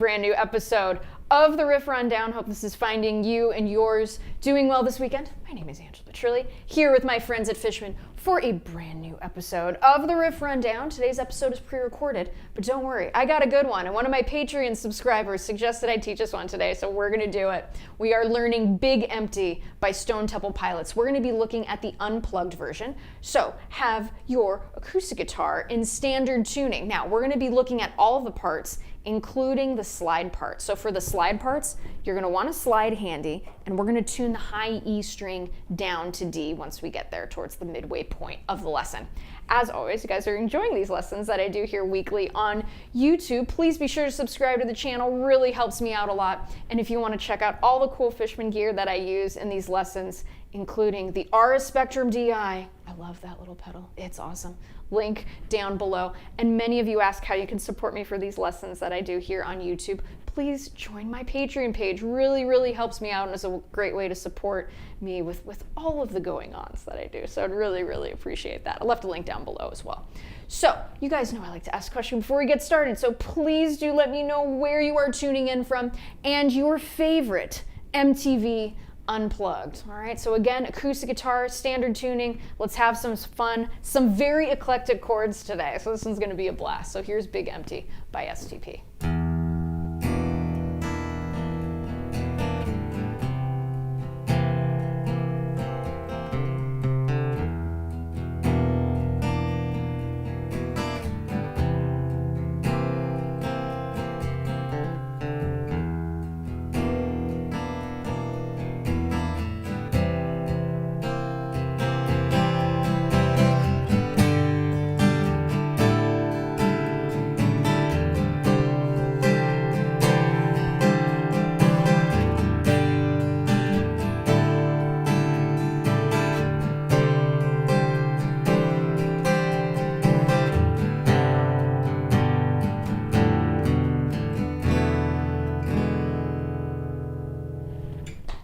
Brand new episode of the Riff Rundown. Hope this is finding you and yours doing well this weekend. My name is Petrilli, here with my friends at Fishman for a brand new episode of the Riff Rundown. Today's episode is pre-recorded, but don't worry, I got a good one, and one of my Patreon subscribers suggested I teach us one today, so we're gonna do it. We are learning Big Empty by Stone Temple Pilots. We're gonna be looking at the unplugged version, so have your acoustic guitar in standard tuning. Now, we're gonna be looking at all of the parts, including the slide part. So for the slide parts, you're gonna want a slide handy, and we're gonna tune the high E string down to D once we get there towards the midway point of the lesson. As always, you guys are enjoying these lessons that I do here weekly on YouTube. Please be sure to subscribe to the channel, really helps me out a lot. And if you wanna check out all the cool Fishman gear that I use in these lessons, including the RS Spectrum DI, I love that little pedal, it's awesome. Link down below. And many of you ask how you can support me for these lessons that I do here on YouTube. Please join my Patreon page. Really helps me out and is a great way to support me with all of the going-ons that I do. So I'd really appreciate that. I left a link down below as well. So you guys know I like to ask a question before we get started. So please do let me know where you are tuning in from and your favorite MTV Unplugged. All right, so again, acoustic guitar, standard tuning. Let's have some fun, some very eclectic chords today. So this one's gonna be a blast. So here's Big Empty by STP.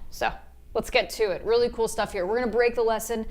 So let's get to it. Really cool stuff here. We're gonna break the lesson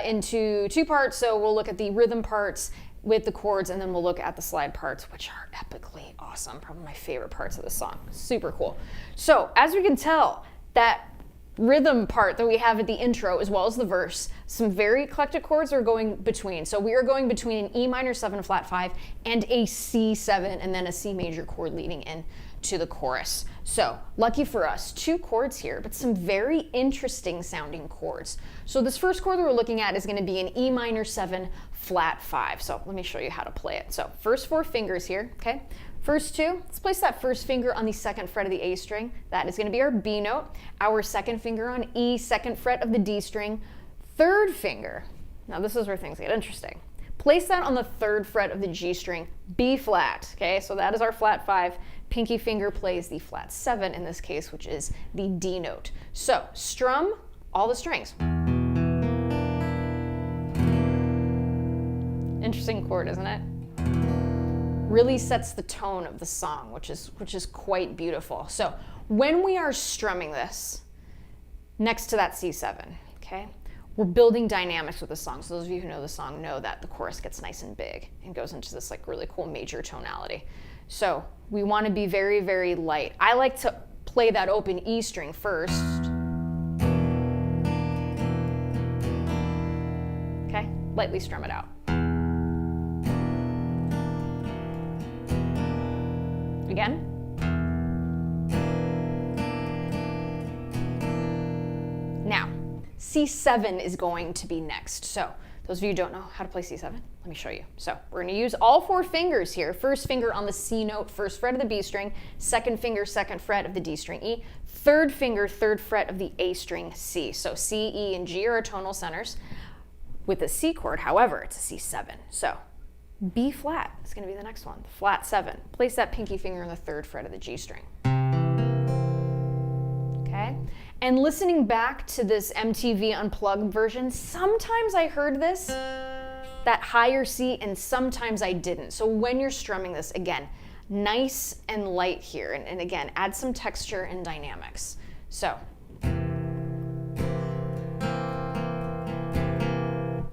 into two parts. So we'll look at the rhythm parts with the chords, and then we'll look at the slide parts, which are epically awesome. Probably my favorite parts of the song. Super cool. So as we can tell, that rhythm part that we have at the intro as well as the verse, some very eclectic chords are going between. So we are going between an E minor 7 flat 5 and a C7 and then a C major chord leading in to the chorus. So lucky for us, two chords here, but some very interesting sounding chords. So this first chord that we're looking at is going to be an E minor 7 flat 5. So let me show you how to play it. So first four fingers here, okay? First two, let's place that first finger on the second fret of the A string. That is going to be our B note. Our second finger on E, second fret of the D string. Third finger, now this is where things get interesting. Place that on the third fret of the G string, B flat, okay? So that is our flat 5. Pinky finger plays the flat 7 in this case, which is the D note. So strum all the strings. Interesting chord, isn't it? Really sets the tone of the song, which is quite beautiful. So when we are strumming this next to that C7, okay, we're building dynamics with the song. So those of you who know the song know that the chorus gets nice and big and goes into this like really cool major tonality. So we want to be very light. I like to play that open E string first. Okay, lightly strum it out. Again. Now, C7 is going to be next. So those of you who don't know how to play C7, let me show you. So we're going to use all four fingers here. First finger on the C note, first fret of the B string, second finger, second fret of the D string E, third finger, third fret of the A string C. So C, E, and G are our tonal centers. With the C chord, however, it's a C7. So B flat is going to be the next one, flat 7. Place that pinky finger on the third fret of the G string. Okay? And listening back to this MTV Unplugged version, sometimes I heard this, that higher C, and sometimes I didn't. So when you're strumming this, again, nice and light here. And again, add some texture and dynamics. So,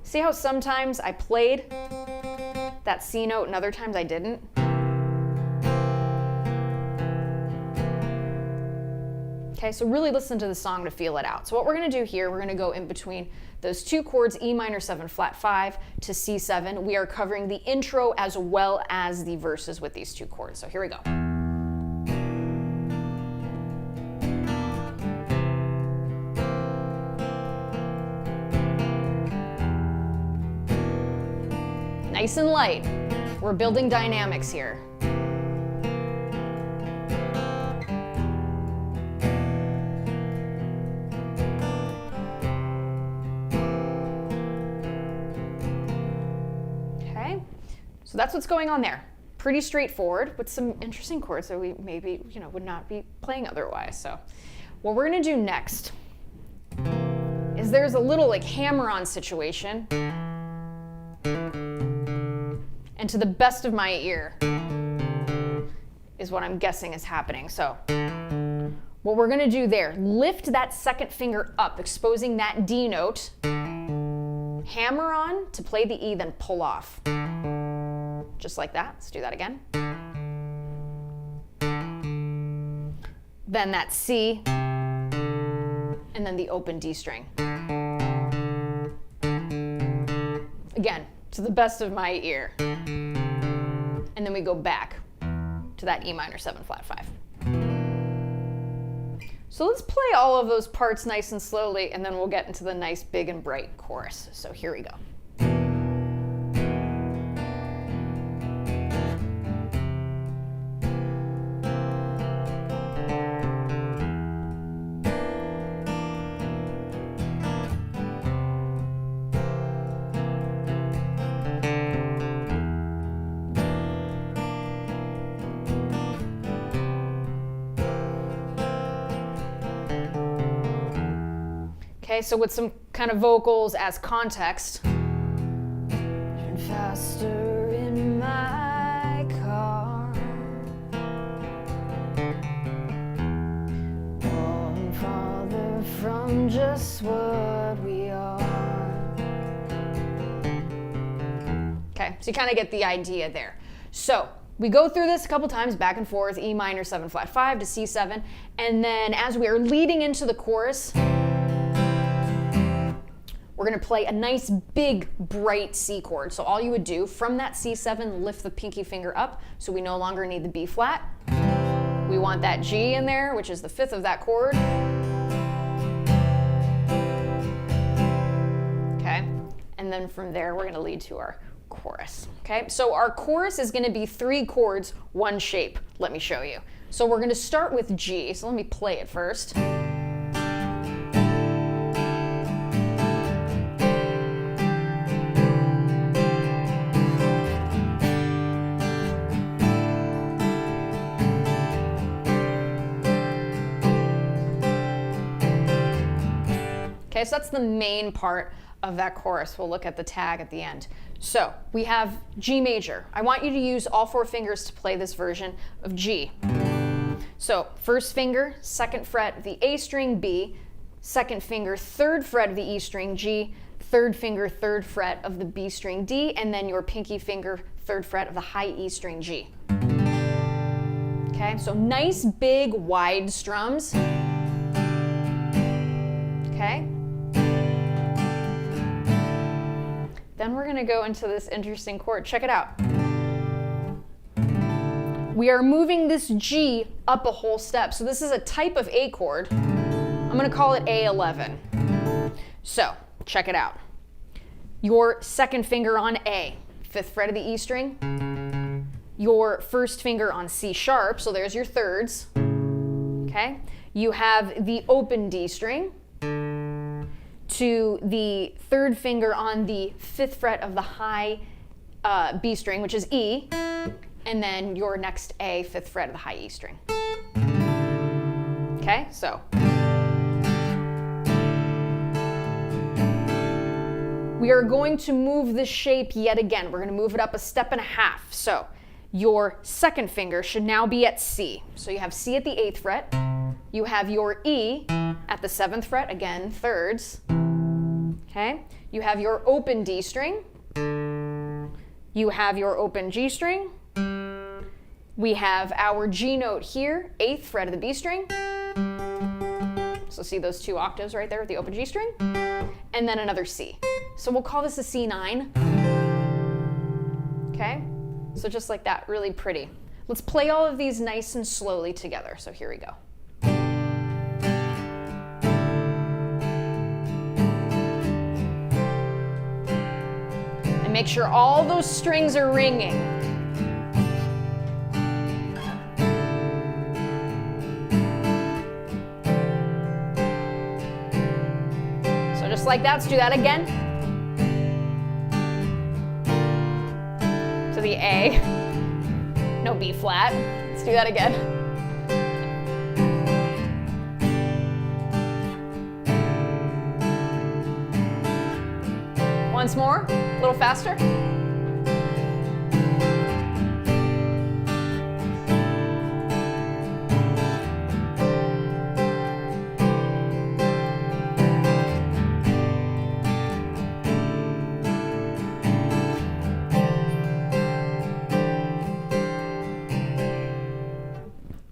see how sometimes I played that C note and other times I didn't? Okay, so really listen to the song to feel it out. So what we're going to do here, we're going to go in between those two chords, E minor 7 flat 5 to C7. We are covering the intro as well as the verses with these two chords. So here we go. Nice and light. We're building dynamics here. So that's what's going on there. Pretty straightforward with some interesting chords that we maybe, would not be playing otherwise. So what we're gonna do next is there's a little like hammer-on situation. And to the best of my ear is what I'm guessing is happening. So what we're gonna do there, lift that second finger up, exposing that D note, hammer on to play the E, then pull off. Just like that. Let's do that again. Then that C, and then the open D string. Again, to the best of my ear. And then we go back to that E minor 7 flat 5. So let's play all of those parts nice and slowly, and then we'll get into the nice, big, and bright chorus. So here we go. Okay, so with some kind of vocals as context. Faster in my car. Falling farther from just what we are. Okay, so you kind of get the idea there. So we go through this a couple times, back and forth, E minor 7 flat 5 to C7, and then as we are leading into the chorus, we're going to play a nice, big, bright C chord. So all you would do from that C7, lift the pinky finger up, so we no longer need the B flat. We want that G in there, which is the 5th of that chord. Okay, and then from there, we're going to lead to our chorus. Okay, so our chorus is going to be 3 chords, 1 shape. Let me show you. So we're going to start with G. So let me play it first. Okay, so that's the main part of that chorus. We'll look at the tag at the end. So we have G major. I want you to use all 4 fingers to play this version of G. So first finger, 2nd fret of the A string, B, 2nd finger, 3rd fret of the E string, G, 3rd finger, 3rd fret of the B string, D, and then your pinky finger, 3rd fret of the high E string, G. Okay, so nice, big, wide strums. Okay. Then we're going to go into this interesting chord. Check it out. We are moving this G up a whole step. So this is a type of A chord. I'm going to call it A11. So check it out. Your 2nd finger on A, 5th fret of the E string. Your 1st finger on C sharp, so there's your 3rds. Okay. You have the open D string to the 3rd finger on the 5th fret of the high B string, which is E, and then your next A, 5th fret of the high E string. Okay, so. We are going to move this shape yet again. We're going to move it up a step and a half. So your 2nd finger should now be at C. So you have C at the 8th fret. You have your E at the 7th fret, again, 3rds. Okay, you have your open D string. You have your open G string. We have our G note here, 8th fret of the B string. So see those 2 octaves right there with the open G string? And then another C. So we'll call this a C9. Okay? So just like that, really pretty. Let's play all of these nice and slowly together. So here we go. And make sure all those strings are ringing. So just like that, let's do that again. To the A. No B flat. Let's do that again. Once more, a little faster.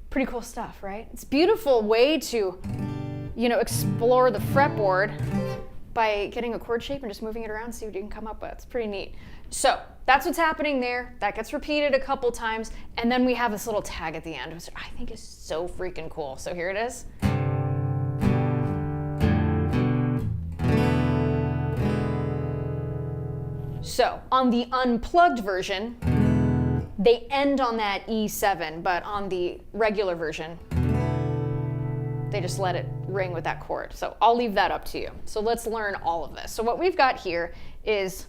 Pretty cool stuff, right? It's a beautiful way to, explore the fretboard by getting a chord shape and just moving it around and see what you can come up with. It's pretty neat. So that's what's happening there. That gets repeated a couple times, and then we have this little tag at the end, which I think is so freaking cool. So here it is. So on the unplugged version, they end on that E7, but on the regular version, they just let it ring with that chord. So I'll leave that up to you. So let's learn all of this. So what we've got here is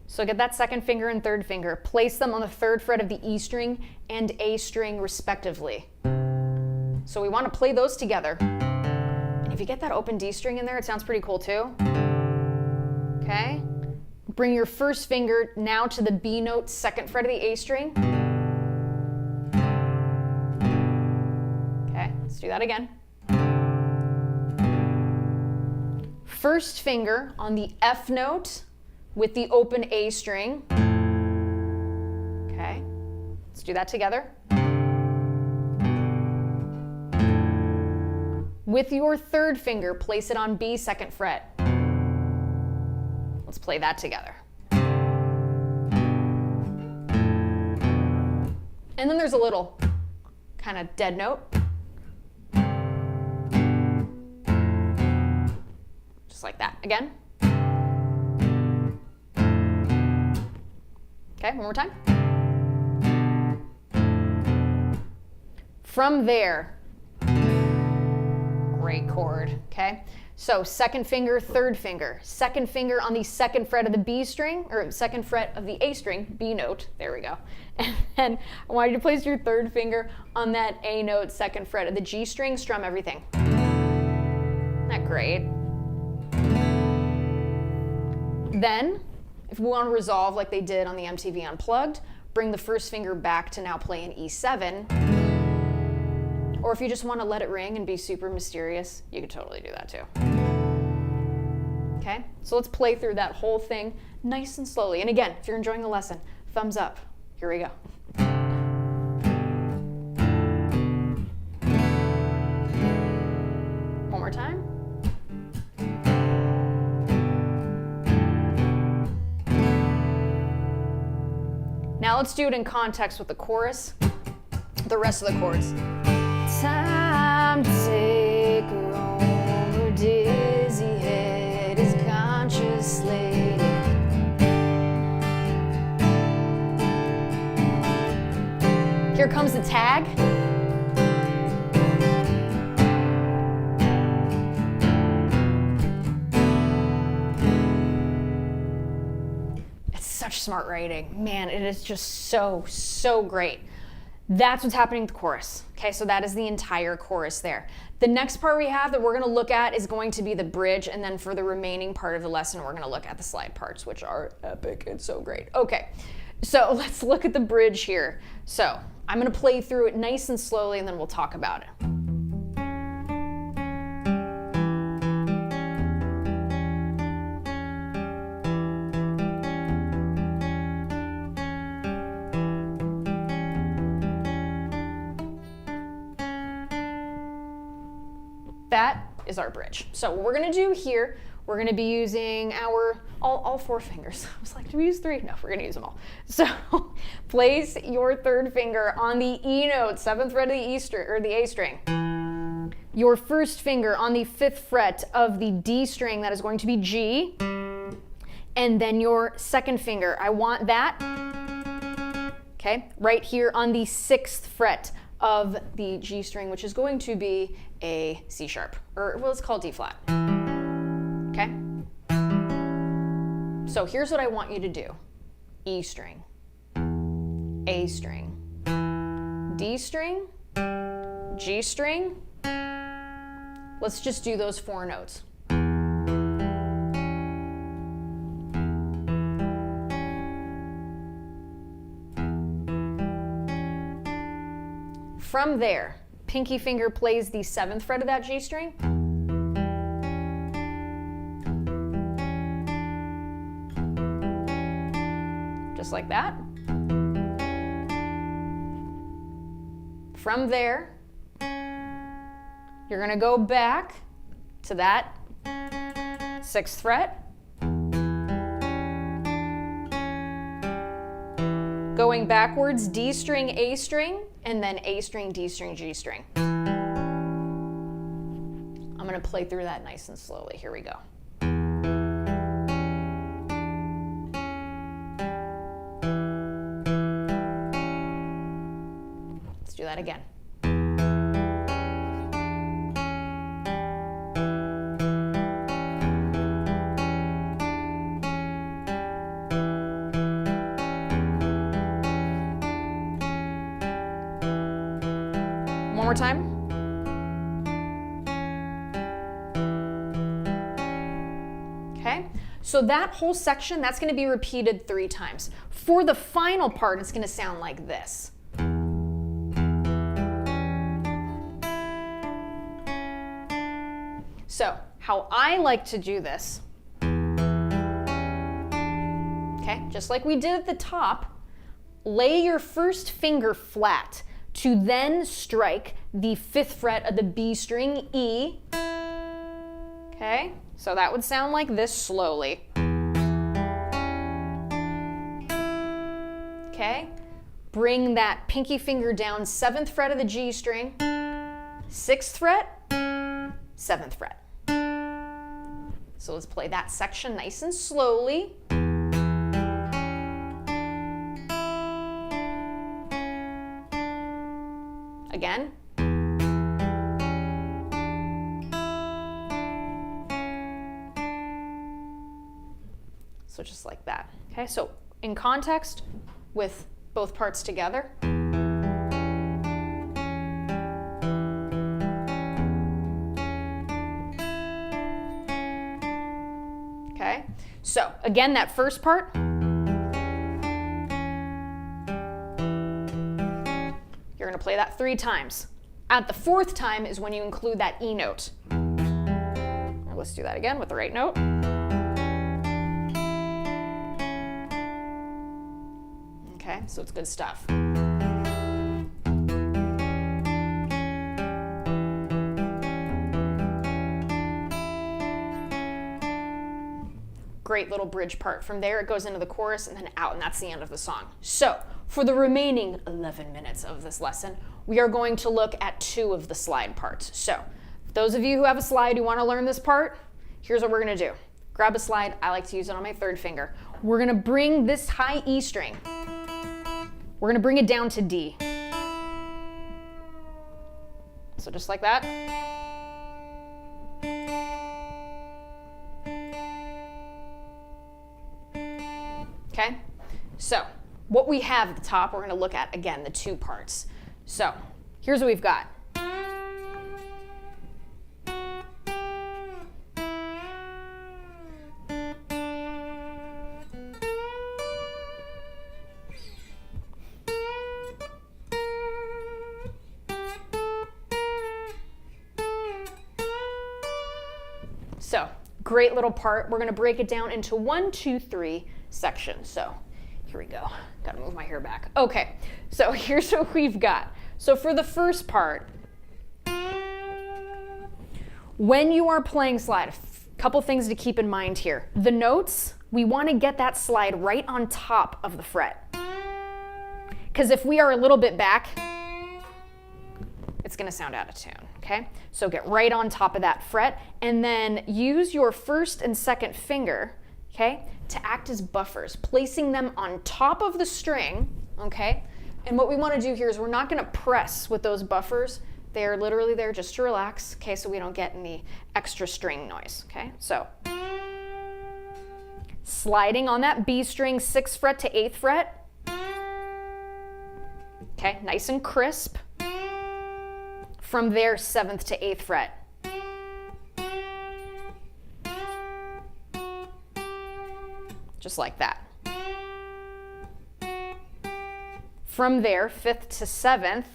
so get that second finger and third finger, place them on the 3rd fret of the E string and A string respectively. So we want to play those together. If you get that open D string in there, it sounds pretty cool too. Okay? Bring your first finger now to the B note, 2nd fret of the A string. Okay, let's do that again. First finger on the F note with the open A string. Okay, let's do that together. With your 3rd finger, place it on B, 2nd fret. Let's play that together. And then there's a little kind of dead note. Just like that. Again. Okay, one more time. From there, great chord, okay? So 2nd finger, 3rd finger. 2nd finger on the 2nd fret of the B string, or 2nd fret of the A string, B note, there we go. And then I want you to place your 3rd finger on that A note, 2nd fret of the G string, strum everything. Isn't that great? Then, if we want to resolve like they did on the MTV Unplugged, bring the 1st finger back to now play an E7. Or if you just want to let it ring and be super mysterious, you could totally do that too. Okay, so let's play through that whole thing nice and slowly. And again, if you're enjoying the lesson, thumbs up. Here we go. One more time. Now let's do it in context with the chorus, the rest of the chords. Time to take her home, her dizzy head is conscious lady. Here comes the tag. It's such smart writing. Man, it is just so great. That's what's happening with the chorus. Okay, so that is the entire chorus there. The next part we have that we're going to look at is going to be the bridge, and then for the remaining part of the lesson, we're going to look at the slide parts, which are epic. It's so great. Okay, so let's look at the bridge here. So I'm going to play through it nice and slowly, and then we'll talk about it. that is our bridge. So what we're gonna do here, we're gonna be using all 4 fingers. I was like, do we use 3? No, we're gonna use them all. So place your 3rd finger on the E note, 7th fret of the E string, or the A string. Your 1st finger on the 5th fret of the D string, that is going to be G. And then your 2nd finger, I want that, okay, right here on the 6th fret of the G string, which is going to be a C sharp, or well, it's called D flat, okay? So here's what I want you to do. E string, A string, D string, G string. Let's just do those 4 notes. From there, pinky finger plays the 7th fret of that G string. Just like that. From there, you're gonna go back to that 6th fret. Going backwards, D string, A string, and then A string, D string, G string. I'm gonna play through that nice and slowly. Here we go. Let's do that again. One more time. Okay, so that whole section, that's going to be repeated 3 times. For the final part, it's going to sound like this. So, how I like to do this, okay, just like we did at the top, lay your 1st finger flat to then strike the 5th fret of the B string, E. Okay, so that would sound like this slowly. Okay, bring that pinky finger down, 7th fret of the G string, 6th fret, 7th fret. So let's play that section nice and slowly. Again. So just like that. Okay, so in context with both parts together. Okay, so again, that first part. You're going to play that 3 times. At the 4th time is when you include that E note. Let's do that again with the right note. Okay, so it's good stuff. Great little bridge part. From there, it goes into the chorus and then out, and that's the end of the song. So, for the remaining 11 minutes of this lesson, we are going to look at 2 of the slide parts. So, those of you who have a slide who want to learn this part, here's what we're going to do. Grab a slide. I like to use it on my 3rd finger. We're going to bring this high E string. We're going to bring it down to D. So just like that. Okay, so what we have at the top, we're going to look at, again, the 2 parts. So here's what we've got. So great little part. We're going to break it down into 1, 2, 3 sections. So here we go. Got to move my hair back. Okay, so here's what we've got. So for the first part, When you are playing slide, a couple things to keep in mind here. The notes, we want to get that slide right on top of the fret. Because if we are a little bit back, it's going to sound out of tune, okay? So get right on top of that fret, and then use your first and second finger, okay, to act as buffers, placing them on top of the string, okay? And what we want to do here is we're not going to press with those buffers. They're literally there just to relax, okay, so we don't get any extra string noise, okay? So sliding on that B string, 6th fret to 8th fret, okay, nice and crisp. From there, 7th to 8th fret. Just like that. From there, 5th to 7th,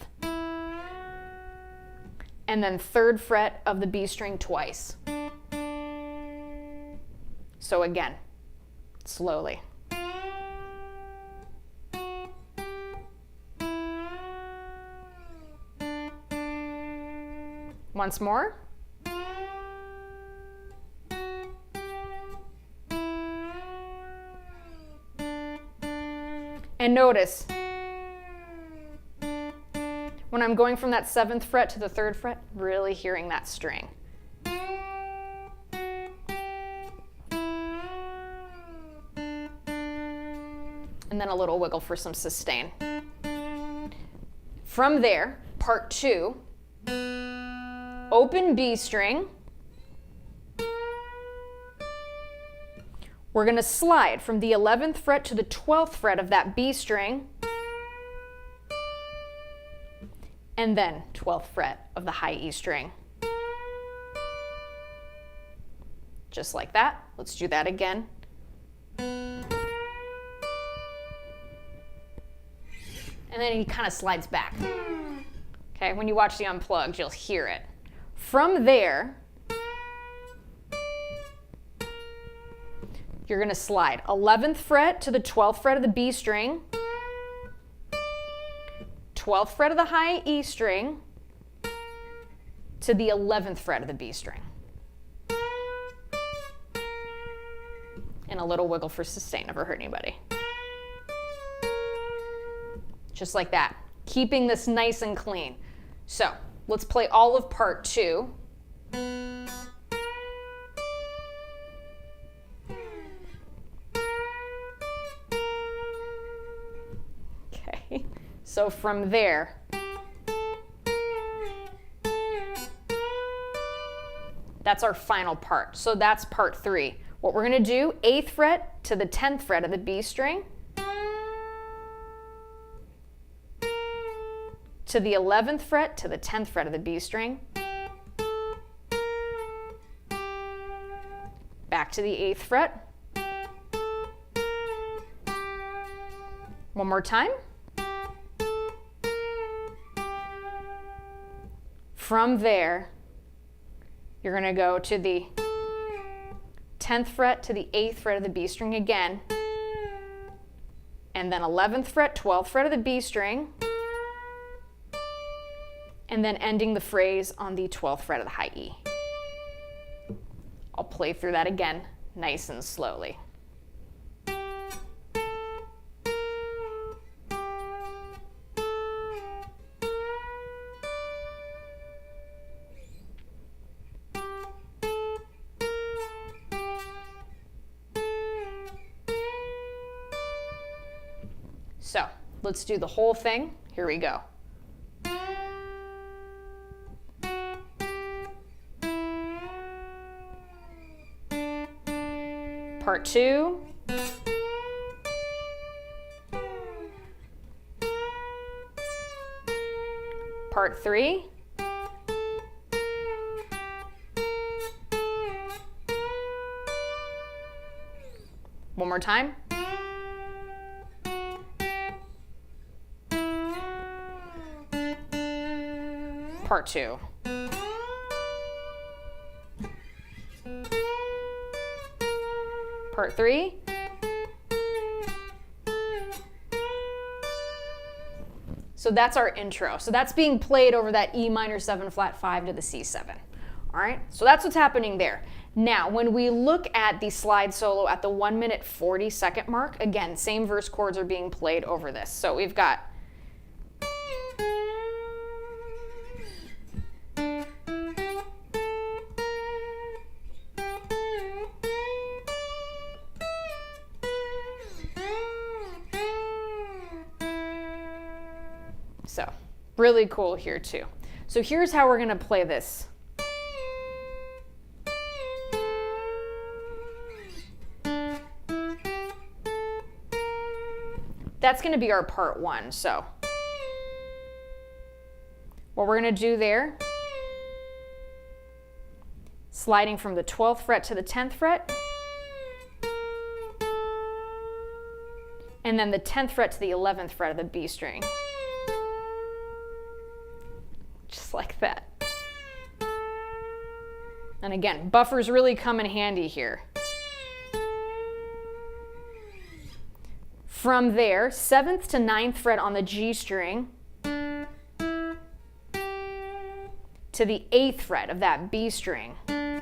and then 3rd fret of the B string twice. So again, slowly. Once more. And notice, when I'm going from that 7th fret to the 3rd fret, really hearing that string. And then a little wiggle for some sustain. From there, part 2, open B string. We're going to slide from the 11th fret to the 12th fret of that B string, and then 12th fret of the high E string. Just like that. Let's do that again. And then he kind of slides back. Okay, when you watch the Unplugged, you'll hear it. From there, you're going to slide 11th fret to the 12th fret of the B string, 12th fret of the high E string, to the 11th fret of the B string. And a little wiggle for sustain, never hurt anybody. Just like that, keeping this nice and clean. So let's play all of part 2. Okay, so from there, that's our final part. So that's part 3. What we're going to do, 8th fret to the 10th fret of the B string, to the 11th fret to the 10th fret of the B string, back to the 8th fret. One more time. From there, you're going to go to the 10th fret to the 8th fret of the B string again, and then 11th fret, 12th fret of the B string, and then ending the phrase on the 12th fret of the high E. I'll play through that again, nice and slowly. So let's do the whole thing. Here we go. Part 2. Part 3. One more time. Part 2. Part 3. So that's our intro. So that's being played over that E minor 7 flat 5 to the C7. All right, so that's what's happening there. Now, when we look at the slide solo at the 1 minute 40 second mark, again, same verse chords are being played over this. So we've got so really cool here too. So here's how we're going to play this. That's going to be our part 1. So what we're going to do there, sliding from the 12th fret to the 10th fret, and then the 10th fret to the 11th fret of the B string. Just like that. And again, buffers really come in handy here. From there, 7th to 9th fret on the G string to the 8th fret of that B string to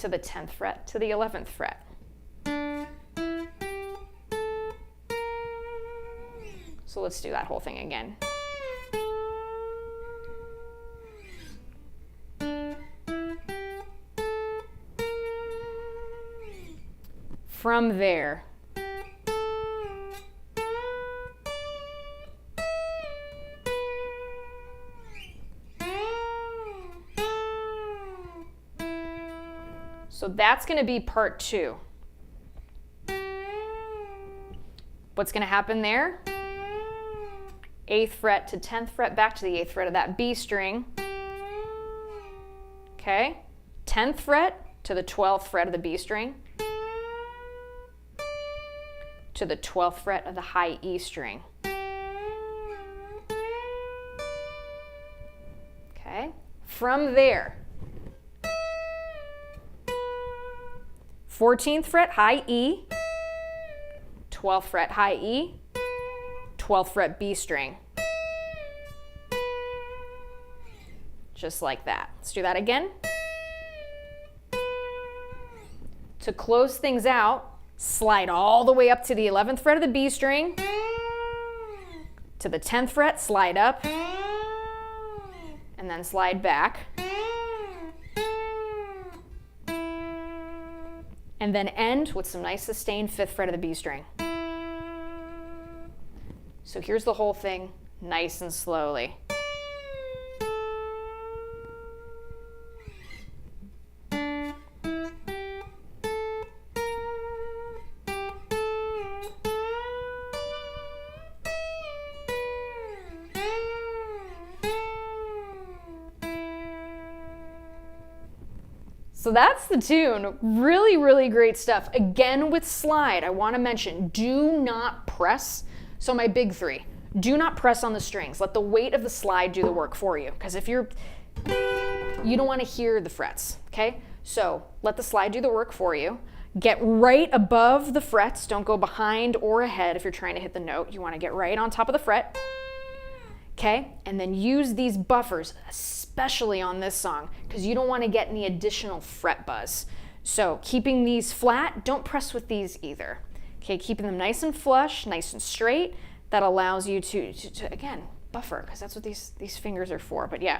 the 10th fret to the 11th fret. So let's do that whole thing again. From there, so that's going to be part 2. What's going to happen there? 8th fret to 10th fret, back to the 8th fret of that B string. Okay, 10th fret to the 12th fret of the B string, to the 12th fret of the high E string. Okay, from there, 14th fret high E, 12th fret high E, 12th fret B string. Just like that. Let's do that again. To close things out, slide all the way up to the 11th fret of the B string, to the 10th fret, slide up, and then slide back. And then end with some nice sustained 5th fret of the B string. So here's the whole thing, nice and slowly. So that's the tune. Really, really great stuff. Again, with slide, I want to mention, do not press. So my big 3, do not press on the strings. Let the weight of the slide do the work for you. Because if you don't want to hear the frets, okay? So let the slide do the work for you. Get right above the frets. Don't go behind or ahead if you're trying to hit the note. You want to get right on top of the fret. Okay, and then use these buffers, especially on this song, because you don't want to get any additional fret buzz. So keeping these flat, don't press with these either. Okay, keeping them nice and flush, nice and straight. That allows you to again, buffer, because that's what these fingers are for. But yeah.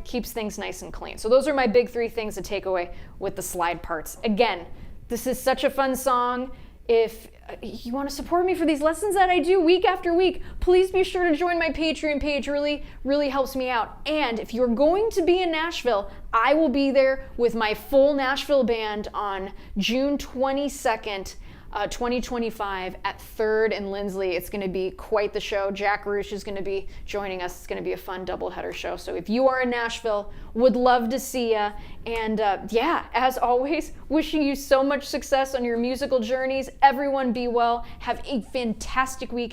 Keeps things nice and clean. So those are my big 3 things to take away with the slide parts. Again, this is such a fun song. If you want to support me for these lessons that I do week after week, please be sure to join my Patreon page. Really helps me out. And if you're going to be in Nashville, I will be there with my full Nashville band on June 22nd, 2025 at 3rd and Lindsley. It's going to be quite the show. Jack Roosh is going to be joining us. It's going to be a fun doubleheader show. So if you are in Nashville, would love to see you. And yeah, as always, wishing you so much success on your musical journeys. Everyone be well. Have a fantastic weekend.